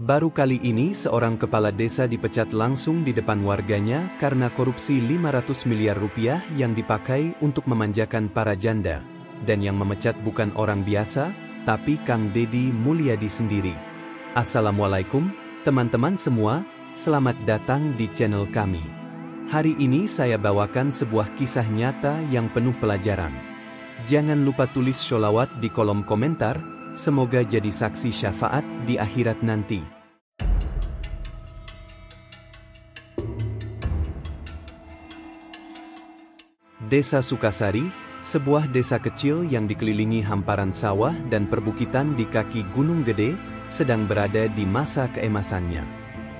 Baru kali ini seorang kepala desa dipecat langsung di depan warganya karena korupsi 500 miliar rupiah yang dipakai untuk memanjakan para janda. Dan yang memecat bukan orang biasa, tapi Kang Deddy Mulyadi sendiri. Assalamualaikum, teman-teman semua, selamat datang di channel kami. Hari ini saya bawakan sebuah kisah nyata yang penuh pelajaran. Jangan lupa tulis sholawat di kolom komentar, semoga jadi saksi syafaat di akhirat nanti. Desa Sukasari, sebuah desa kecil yang dikelilingi hamparan sawah dan perbukitan di kaki Gunung Gede, sedang berada di masa keemasannya.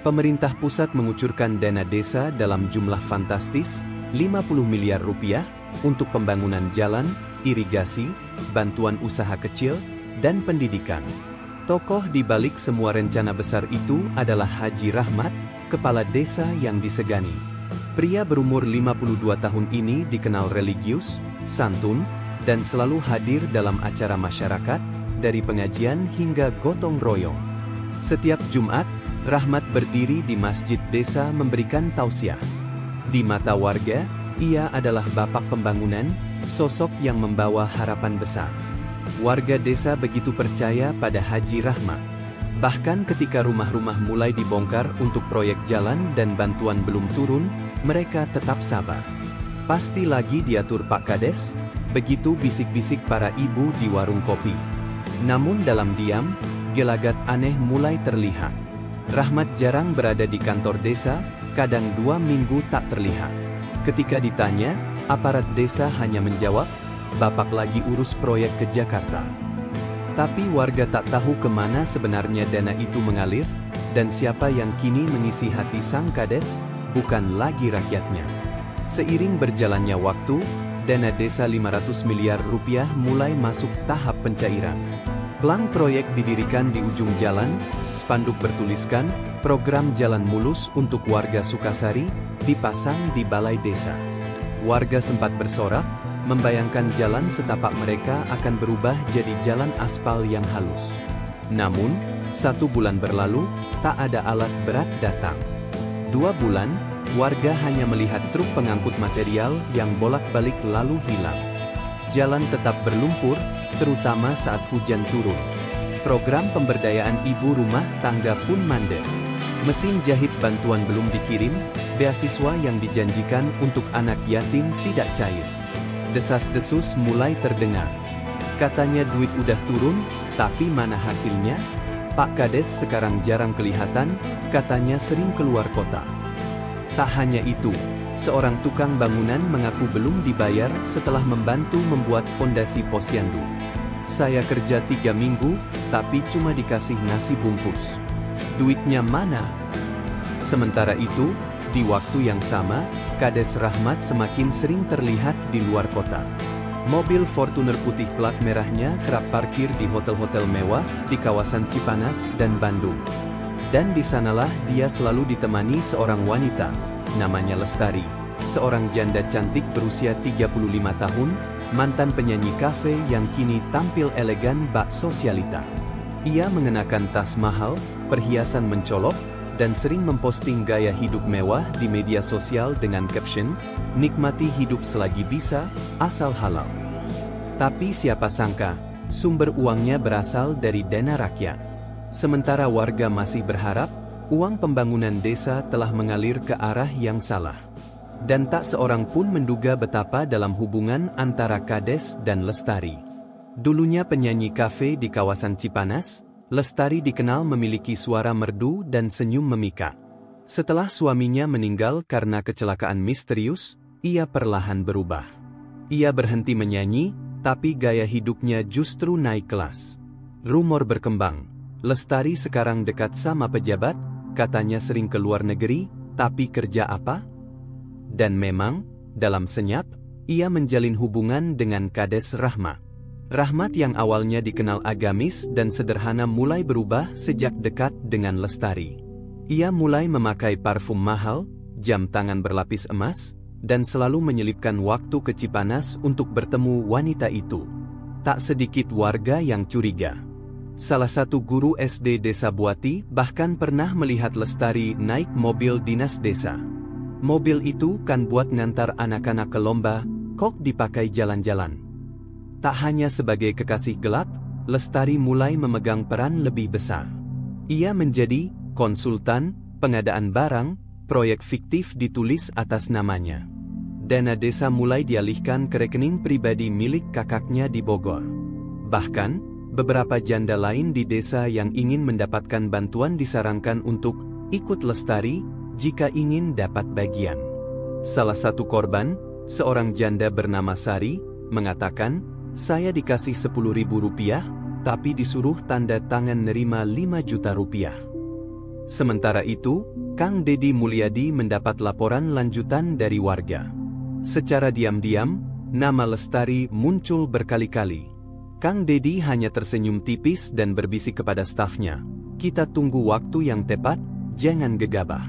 Pemerintah pusat mengucurkan dana desa dalam jumlah fantastis, 50 miliar rupiah, untuk pembangunan jalan, irigasi, bantuan usaha kecil, dan pendidikan. Tokoh di balik semua rencana besar itu adalah Haji Rahmat, kepala desa yang disegani. Pria berumur 52 tahun ini dikenal religius, santun, dan selalu hadir dalam acara masyarakat, dari pengajian hingga gotong royong. Setiap Jumat, Rahmat berdiri di masjid desa memberikan tausiah. Di mata warga, ia adalah bapak pembangunan, sosok yang membawa harapan besar. Warga desa begitu percaya pada Haji Rahmat. Bahkan ketika rumah-rumah mulai dibongkar untuk proyek jalan dan bantuan belum turun, mereka tetap sabar. Pasti lagi diatur Pak Kades, begitu bisik-bisik para ibu di warung kopi. Namun dalam diam, gelagat aneh mulai terlihat. Rahmat jarang berada di kantor desa, kadang 2 minggu tak terlihat. Ketika ditanya, aparat desa hanya menjawab, "Bapak lagi urus proyek ke Jakarta." Tapi warga tak tahu kemana sebenarnya dana itu mengalir, dan siapa yang kini mengisi hati sang Kades, bukan lagi rakyatnya. Seiring berjalannya waktu, dana desa 500 miliar rupiah mulai masuk tahap pencairan. Plang proyek didirikan di ujung jalan, spanduk bertuliskan, program jalan mulus untuk warga Sukasari, dipasang di balai desa. Warga sempat bersorak, membayangkan jalan setapak mereka akan berubah jadi jalan aspal yang halus. Namun, 1 bulan berlalu, tak ada alat berat datang. 2 bulan, warga hanya melihat truk pengangkut material yang bolak-balik lalu hilang. Jalan tetap berlumpur, terutama saat hujan turun. Program pemberdayaan ibu rumah tangga pun mandek. Mesin jahit bantuan belum dikirim, beasiswa yang dijanjikan untuk anak yatim tidak cair. Desas-desus mulai terdengar. Katanya duit udah turun, tapi mana hasilnya? Pak Kades sekarang jarang kelihatan, katanya sering keluar kota. Tak hanya itu, seorang tukang bangunan mengaku belum dibayar setelah membantu membuat fondasi posyandu. "Saya kerja 3 minggu, tapi cuma dikasih nasi bungkus. Duitnya mana?" Sementara itu, di waktu yang sama, Kades Rahmat semakin sering terlihat di luar kota. Mobil Fortuner putih plat merahnya kerap parkir di hotel-hotel mewah di kawasan Cipanas dan Bandung. Dan di sanalah dia selalu ditemani seorang wanita, namanya Lestari, seorang janda cantik berusia 35 tahun, mantan penyanyi kafe yang kini tampil elegan bak sosialita. Ia mengenakan tas mahal, perhiasan mencolok, dan sering memposting gaya hidup mewah di media sosial dengan caption, "Nikmati hidup selagi bisa, asal halal." Tapi siapa sangka, sumber uangnya berasal dari dana rakyat. Sementara warga masih berharap, uang pembangunan desa telah mengalir ke arah yang salah. Dan tak seorang pun menduga betapa dalam hubungan antara Kades dan Lestari. Dulunya penyanyi kafe di kawasan Cipanas, Lestari dikenal memiliki suara merdu dan senyum memikat. Setelah suaminya meninggal karena kecelakaan misterius, ia perlahan berubah. Ia berhenti menyanyi, tapi gaya hidupnya justru naik kelas. Rumor berkembang, Lestari sekarang dekat sama pejabat, katanya sering ke luar negeri, tapi kerja apa? Dan memang, dalam senyap, ia menjalin hubungan dengan Kades Rahmat. Rahmat yang awalnya dikenal agamis dan sederhana mulai berubah sejak dekat dengan Lestari. Ia mulai memakai parfum mahal, jam tangan berlapis emas, dan selalu menyelipkan waktu ke Cipanas untuk bertemu wanita itu. Tak sedikit warga yang curiga. Salah satu guru SD Desa Buati bahkan pernah melihat Lestari naik mobil dinas desa. Mobil itu kan buat ngantar anak-anak ke lomba, kok dipakai jalan-jalan. Tak hanya sebagai kekasih gelap, Lestari mulai memegang peran lebih besar. Ia menjadi konsultan, pengadaan barang, proyek fiktif ditulis atas namanya. Dana desa mulai dialihkan ke rekening pribadi milik kakaknya di Bogor. Bahkan, beberapa janda lain di desa yang ingin mendapatkan bantuan disarankan untuk ikut Lestari jika ingin dapat bagian. Salah satu korban, seorang janda bernama Sari, mengatakan, "Saya dikasih Rp10.000, tapi disuruh tanda tangan nerima Rp5 juta." Sementara itu, Kang Dedi Mulyadi mendapat laporan lanjutan dari warga. Secara diam-diam, nama Lestari muncul berkali-kali. Kang Dedi hanya tersenyum tipis dan berbisik kepada stafnya, "Kita tunggu waktu yang tepat, jangan gegabah."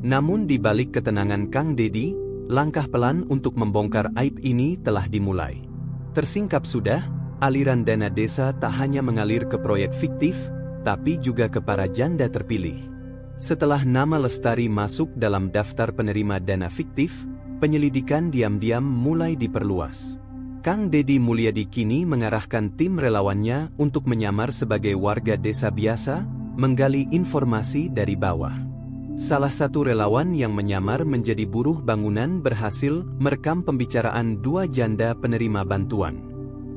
Namun di balik ketenangan Kang Dedi, langkah pelan untuk membongkar aib ini telah dimulai. Tersingkap sudah, aliran dana desa tak hanya mengalir ke proyek fiktif, tapi juga ke para janda terpilih. Setelah nama Lestari masuk dalam daftar penerima dana fiktif, penyelidikan diam-diam mulai diperluas. Kang Dedi Mulyadi kini mengarahkan tim relawannya untuk menyamar sebagai warga desa biasa, menggali informasi dari bawah. Salah satu relawan yang menyamar menjadi buruh bangunan berhasil merekam pembicaraan dua janda penerima bantuan.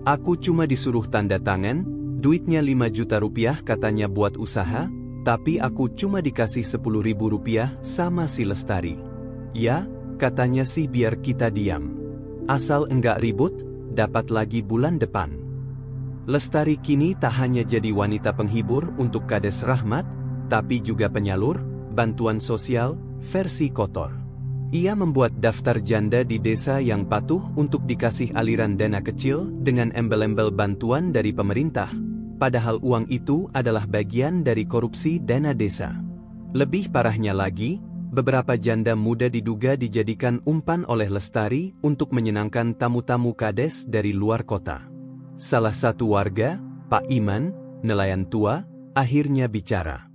"Aku cuma disuruh tanda tangan, duitnya Rp5 juta katanya buat usaha, tapi aku cuma dikasih Rp10.000 sama si Lestari. Ya, katanya sih biar kita diam. Asal enggak ribut, dapat lagi bulan depan." Lestari kini tak hanya jadi wanita penghibur untuk Kades Rahmat, tapi juga penyalur bantuan sosial versi kotor. Ia membuat daftar janda di desa yang patuh untuk dikasih aliran dana kecil dengan embel-embel bantuan dari pemerintah, padahal uang itu adalah bagian dari korupsi dana desa. Lebih parahnya lagi, beberapa janda muda diduga dijadikan umpan oleh Lestari untuk menyenangkan tamu-tamu Kades dari luar kota. Salah satu warga, Pak Iman, nelayan tua, akhirnya bicara.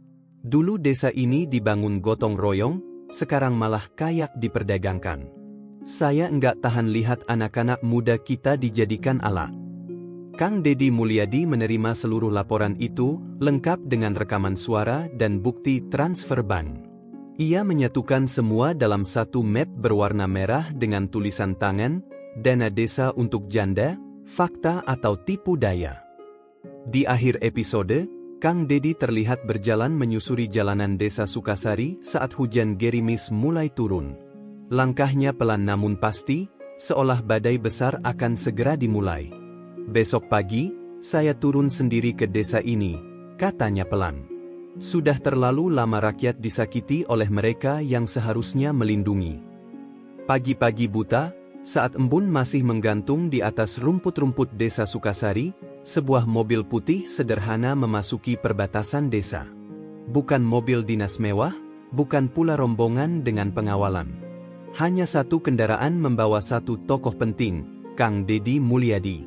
"Dulu desa ini dibangun gotong royong, sekarang malah kayak diperdagangkan. Saya enggak tahan lihat anak-anak muda kita dijadikan alat." Kang Dedi Mulyadi menerima seluruh laporan itu, lengkap dengan rekaman suara dan bukti transfer bank. Ia menyatukan semua dalam satu map berwarna merah dengan tulisan tangan, "Dana desa untuk janda, fakta atau tipu daya." Di akhir episode, Kang Dedi terlihat berjalan menyusuri jalanan desa Sukasari saat hujan gerimis mulai turun. Langkahnya pelan namun pasti, seolah badai besar akan segera dimulai. "Besok pagi, saya turun sendiri ke desa ini," katanya pelan. Sudah terlalu lama rakyat disakiti oleh mereka yang seharusnya melindungi. Pagi-pagi buta, saat embun masih menggantung di atas rumput-rumput desa Sukasari, sebuah mobil putih sederhana memasuki perbatasan desa. Bukan mobil dinas mewah, bukan pula rombongan dengan pengawalan. Hanya satu kendaraan membawa satu tokoh penting, Kang Dedi Mulyadi.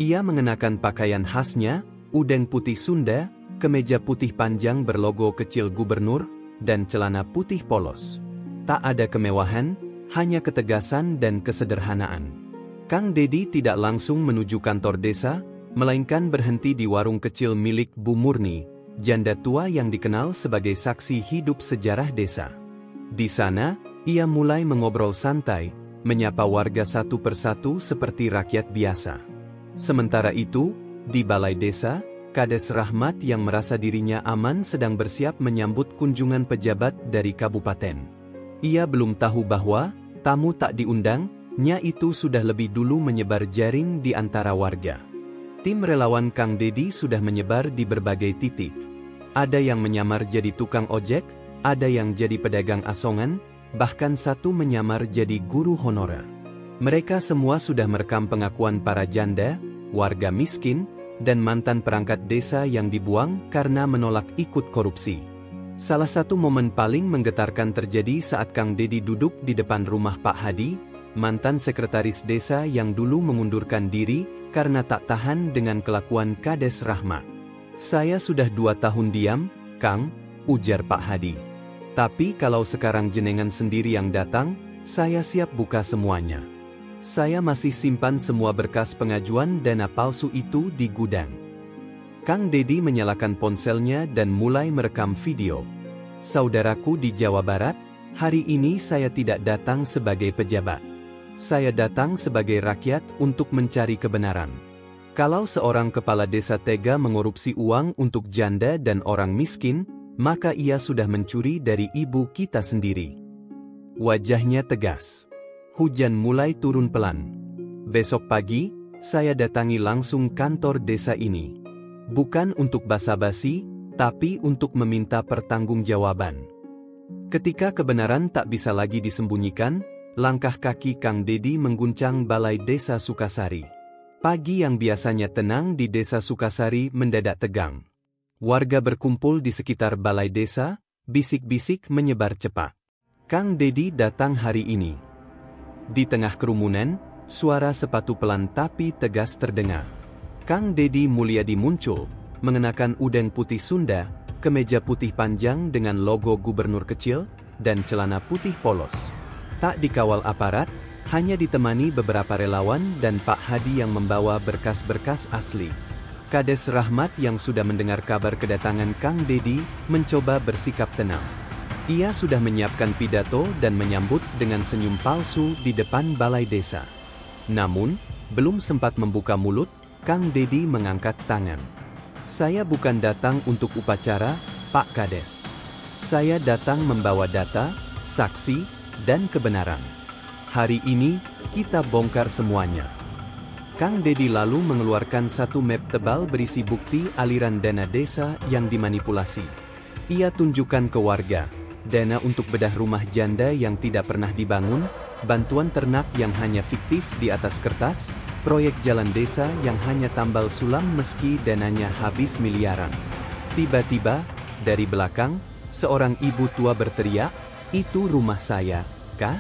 Ia mengenakan pakaian khasnya, udeng putih Sunda, kemeja putih panjang berlogo kecil gubernur, dan celana putih polos. Tak ada kemewahan, hanya ketegasan dan kesederhanaan. Kang Dedi tidak langsung menuju kantor desa, melainkan berhenti di warung kecil milik Bu Murni, janda tua yang dikenal sebagai saksi hidup sejarah desa. Di sana, ia mulai mengobrol santai, menyapa warga satu persatu seperti rakyat biasa. Sementara itu, di balai desa, Kades Rahmat yang merasa dirinya aman sedang bersiap menyambut kunjungan pejabat dari kabupaten. Ia belum tahu bahwa tamu tak diundang, nya itu sudah lebih dulu menyebar jaring di antara warga. Tim relawan Kang Dedi sudah menyebar di berbagai titik. Ada yang menyamar jadi tukang ojek, ada yang jadi pedagang asongan, bahkan satu menyamar jadi guru honorer. Mereka semua sudah merekam pengakuan para janda, warga miskin, dan mantan perangkat desa yang dibuang karena menolak ikut korupsi. Salah satu momen paling menggetarkan terjadi saat Kang Dedi duduk di depan rumah Pak Hadi, mantan sekretaris desa yang dulu mengundurkan diri karena tak tahan dengan kelakuan Kades Rahmat. Saya sudah 2 tahun diam, Kang, ujar Pak Hadi. Tapi kalau sekarang jenengan sendiri yang datang, saya siap buka semuanya. Saya masih simpan semua berkas pengajuan dana palsu itu di gudang. Kang Dedi menyalakan ponselnya dan mulai merekam video. Saudaraku di Jawa Barat, hari ini saya tidak datang sebagai pejabat. Saya datang sebagai rakyat untuk mencari kebenaran. Kalau seorang kepala desa tega mengorupsi uang untuk janda dan orang miskin, maka ia sudah mencuri dari ibu kita sendiri. Wajahnya tegas. Hujan mulai turun pelan. Besok pagi, saya datangi langsung kantor desa ini. Bukan untuk basa-basi, tapi untuk meminta pertanggungjawaban. Ketika kebenaran tak bisa lagi disembunyikan, langkah kaki Kang Dedi mengguncang balai desa Sukasari. Pagi yang biasanya tenang di desa Sukasari mendadak tegang. Warga berkumpul di sekitar balai desa, bisik-bisik menyebar cepat. Kang Dedi datang hari ini. Di tengah kerumunan, suara sepatu pelan tapi tegas terdengar. Kang Dedi Mulyadi muncul, mengenakan udeng putih Sunda, kemeja putih panjang dengan logo gubernur kecil, dan celana putih polos. Tak dikawal aparat, hanya ditemani beberapa relawan dan Pak Hadi yang membawa berkas-berkas asli. Kades Rahmat yang sudah mendengar kabar kedatangan Kang Dedi, mencoba bersikap tenang. Ia sudah menyiapkan pidato dan menyambut dengan senyum palsu di depan balai desa. Namun, belum sempat membuka mulut, Kang Dedi mengangkat tangan. Saya bukan datang untuk upacara, Pak Kades. Saya datang membawa data, saksi, dan kebenaran. Hari ini, kita bongkar semuanya. Kang Dedi lalu mengeluarkan satu map tebal berisi bukti aliran dana desa yang dimanipulasi. Ia tunjukkan ke warga. Dana untuk bedah rumah janda yang tidak pernah dibangun, bantuan ternak yang hanya fiktif di atas kertas, proyek jalan desa yang hanya tambal sulam meski dananya habis miliaran. Tiba-tiba, dari belakang, seorang ibu tua berteriak, "Itu rumah saya, kah?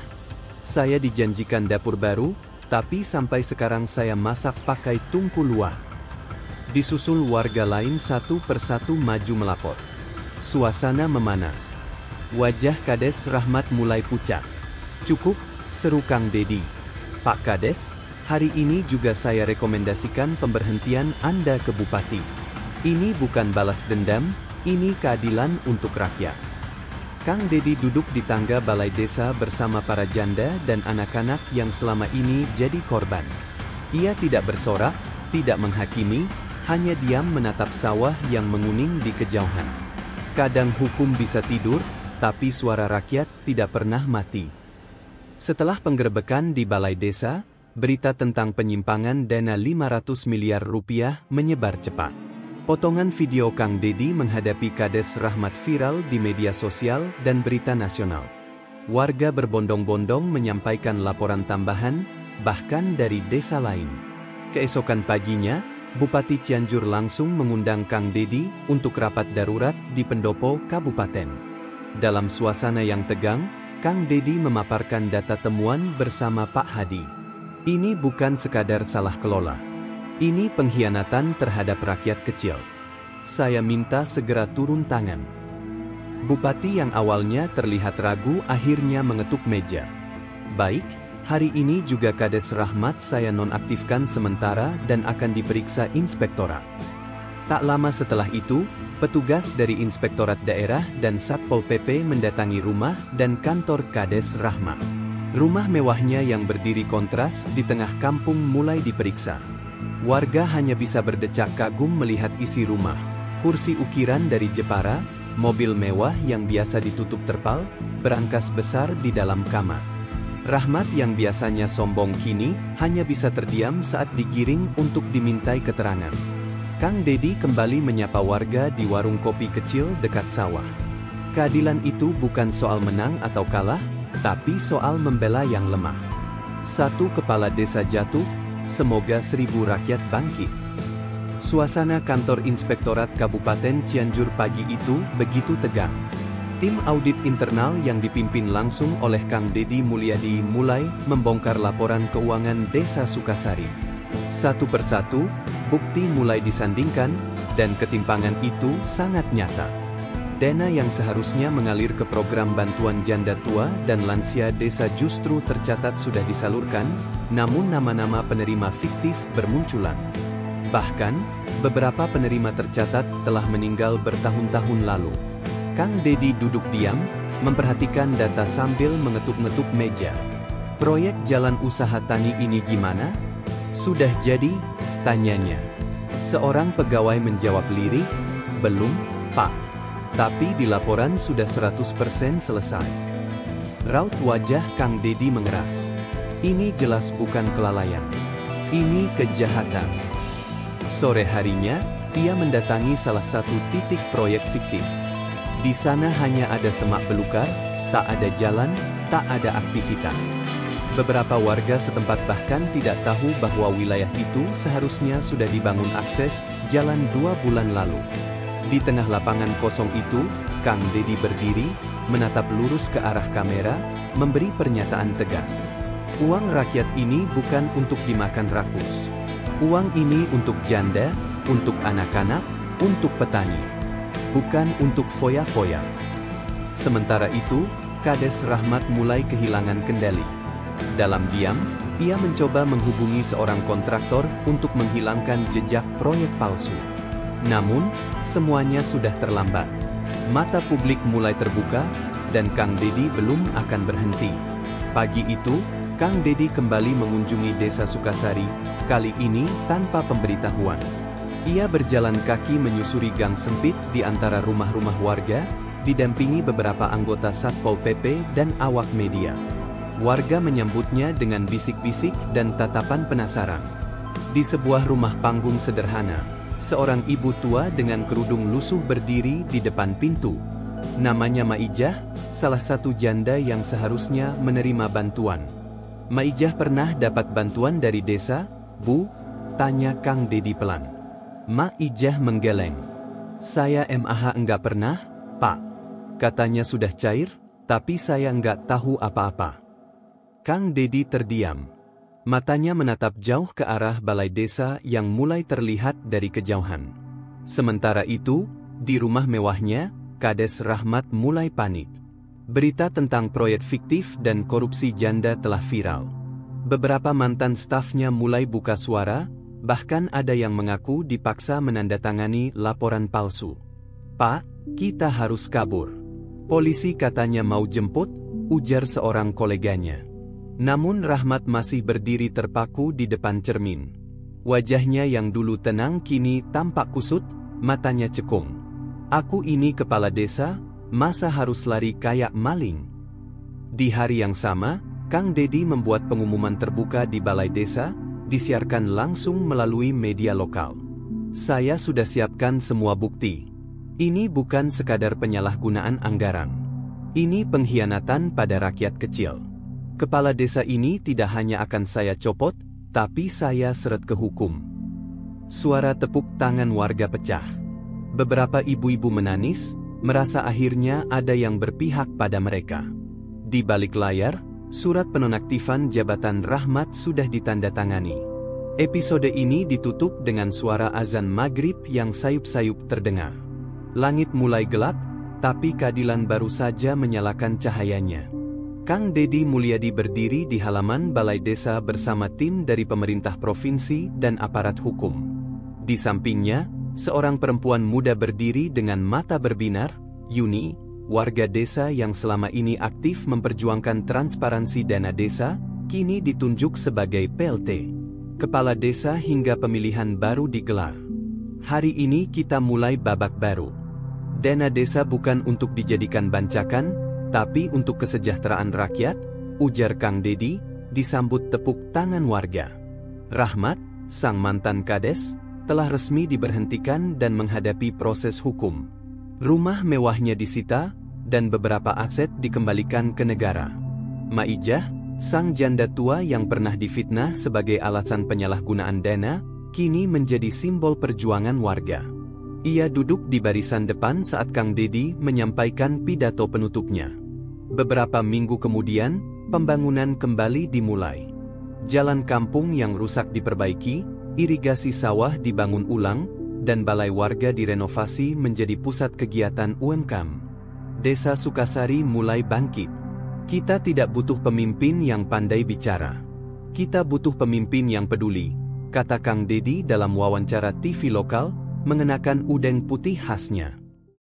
Saya dijanjikan dapur baru, tapi sampai sekarang saya masak pakai tungku luar." Disusul warga lain satu persatu maju melapor. Suasana memanas. Wajah Kades Rahmat mulai pucat. "Cukup," seru Kang Dedi. "Pak Kades, hari ini juga saya rekomendasikan pemberhentian Anda ke Bupati. Ini bukan balas dendam, ini keadilan untuk rakyat." Kang Dedi duduk di tangga balai desa bersama para janda dan anak-anak yang selama ini jadi korban. Ia tidak bersorak, tidak menghakimi, hanya diam menatap sawah yang menguning di kejauhan. Kadang hukum bisa tidur, tapi suara rakyat tidak pernah mati. Setelah penggerebekan di balai desa, berita tentang penyimpangan dana 500 miliar rupiah menyebar cepat. Potongan video Kang Dedi menghadapi Kades Rahmat viral di media sosial dan berita nasional. Warga berbondong-bondong menyampaikan laporan tambahan, bahkan dari desa lain. Keesokan paginya, Bupati Cianjur langsung mengundang Kang Dedi untuk rapat darurat di pendopo kabupaten. Dalam suasana yang tegang, Kang Dedi memaparkan data temuan bersama Pak Hadi. Ini bukan sekadar salah kelola. Ini pengkhianatan terhadap rakyat kecil. Saya minta segera turun tangan. Bupati yang awalnya terlihat ragu akhirnya mengetuk meja. "Baik, hari ini juga Kades Rahmat saya nonaktifkan sementara dan akan diperiksa inspektorat." Tak lama setelah itu, petugas dari Inspektorat Daerah dan Satpol PP mendatangi rumah dan kantor Kades Rahmat. Rumah mewahnya yang berdiri kontras di tengah kampung mulai diperiksa. Warga hanya bisa berdecak kagum melihat isi rumah. Kursi ukiran dari Jepara, mobil mewah yang biasa ditutup terpal, berangkas besar di dalam kamar. Rahmat yang biasanya sombong kini hanya bisa terdiam saat digiring untuk dimintai keterangan. Kang Dedi kembali menyapa warga di warung kopi kecil dekat sawah. Keadilan itu bukan soal menang atau kalah, tapi soal membela yang lemah. Satu kepala desa jatuh, semoga 1000 rakyat bangkit. Suasana kantor Inspektorat Kabupaten Cianjur pagi itu begitu tegang. Tim audit internal yang dipimpin langsung oleh Kang Dedi Mulyadi mulai membongkar laporan keuangan desa Sukasari. Satu persatu, bukti mulai disandingkan, dan ketimpangan itu sangat nyata. Dana yang seharusnya mengalir ke program bantuan janda tua dan lansia desa justru tercatat sudah disalurkan, namun nama-nama penerima fiktif bermunculan. Bahkan, beberapa penerima tercatat telah meninggal bertahun-tahun lalu. Kang Dedi duduk diam, memperhatikan data sambil mengetuk-ngetuk meja. Proyek jalan usaha tani ini gimana? Sudah jadi? Tanyanya. Seorang pegawai menjawab lirih, belum, Pak. Tapi di laporan sudah 100% selesai. Raut wajah Kang Dedi mengeras. Ini jelas bukan kelalaian. Ini kejahatan. Sore harinya, ia mendatangi salah satu titik proyek fiktif. Di sana hanya ada semak belukar, tak ada jalan, tak ada aktivitas. Beberapa warga setempat bahkan tidak tahu bahwa wilayah itu seharusnya sudah dibangun akses jalan 2 bulan lalu. Di tengah lapangan kosong itu, Kang Dedi berdiri, menatap lurus ke arah kamera, memberi pernyataan tegas. Uang rakyat ini bukan untuk dimakan rakus. Uang ini untuk janda, untuk anak-anak, untuk petani. Bukan untuk foya-foya. Sementara itu, Kades Rahmat mulai kehilangan kendali. Dalam diam, ia mencoba menghubungi seorang kontraktor untuk menghilangkan jejak proyek palsu. Namun, semuanya sudah terlambat. Mata publik mulai terbuka, dan Kang Dedi belum akan berhenti. Pagi itu, Kang Dedi kembali mengunjungi Desa Sukasari, kali ini tanpa pemberitahuan. Ia berjalan kaki menyusuri gang sempit di antara rumah-rumah warga, didampingi beberapa anggota Satpol PP dan awak media. Warga menyambutnya dengan bisik-bisik dan tatapan penasaran. Di sebuah rumah panggung sederhana, seorang ibu tua dengan kerudung lusuh berdiri di depan pintu. Namanya Maijah, salah satu janda yang seharusnya menerima bantuan. Maijah pernah dapat bantuan dari desa, Bu? Tanya Kang Dedi pelan. Maijah menggeleng. Saya MAH enggak pernah, Pak. Katanya sudah cair, tapi saya enggak tahu apa-apa. Kang Dedi terdiam. Matanya menatap jauh ke arah balai desa yang mulai terlihat dari kejauhan. Sementara itu, di rumah mewahnya, Kades Rahmat mulai panik. Berita tentang proyek fiktif dan korupsi janda telah viral. Beberapa mantan stafnya mulai buka suara, bahkan ada yang mengaku dipaksa menandatangani laporan palsu. Pak, kita harus kabur. Polisi katanya mau jemput, ujar seorang koleganya. Namun Rahmat masih berdiri terpaku di depan cermin. Wajahnya yang dulu tenang kini tampak kusut, matanya cekung. Aku ini kepala desa, masa harus lari kayak maling? Di hari yang sama, Kang Dedi membuat pengumuman terbuka di balai desa, disiarkan langsung melalui media lokal. Saya sudah siapkan semua bukti. Ini bukan sekadar penyalahgunaan anggaran. Ini pengkhianatan pada rakyat kecil. Kepala desa ini tidak hanya akan saya copot, tapi saya seret ke hukum. Suara tepuk tangan warga pecah. Beberapa ibu-ibu menangis, merasa akhirnya ada yang berpihak pada mereka. Di balik layar, surat penonaktifan jabatan Rahmat sudah ditandatangani. Episode ini ditutup dengan suara azan maghrib yang sayup-sayup terdengar. Langit mulai gelap, tapi keadilan baru saja menyalakan cahayanya. Kang Dedi Mulyadi berdiri di halaman balai desa bersama tim dari pemerintah provinsi dan aparat hukum. Di sampingnya, seorang perempuan muda berdiri dengan mata berbinar, Yuni, warga desa yang selama ini aktif memperjuangkan transparansi dana desa, kini ditunjuk sebagai PLT. Kepala desa hingga pemilihan baru digelar. Hari ini kita mulai babak baru. Dana desa bukan untuk dijadikan bancakan, tapi untuk kesejahteraan rakyat, ujar Kang Dedi, disambut tepuk tangan warga. Rahmat, sang mantan kades, telah resmi diberhentikan dan menghadapi proses hukum. Rumah mewahnya disita, dan beberapa aset dikembalikan ke negara. Maijah, sang janda tua yang pernah difitnah sebagai alasan penyalahgunaan dana, kini menjadi simbol perjuangan warga. Ia duduk di barisan depan saat Kang Dedi menyampaikan pidato penutupnya. Beberapa minggu kemudian, pembangunan kembali dimulai. Jalan kampung yang rusak diperbaiki, irigasi sawah dibangun ulang, dan balai warga direnovasi menjadi pusat kegiatan UMKM. Desa Sukasari mulai bangkit. Kita tidak butuh pemimpin yang pandai bicara. Kita butuh pemimpin yang peduli, kata Kang Dedi dalam wawancara TV lokal, mengenakan udeng putih khasnya.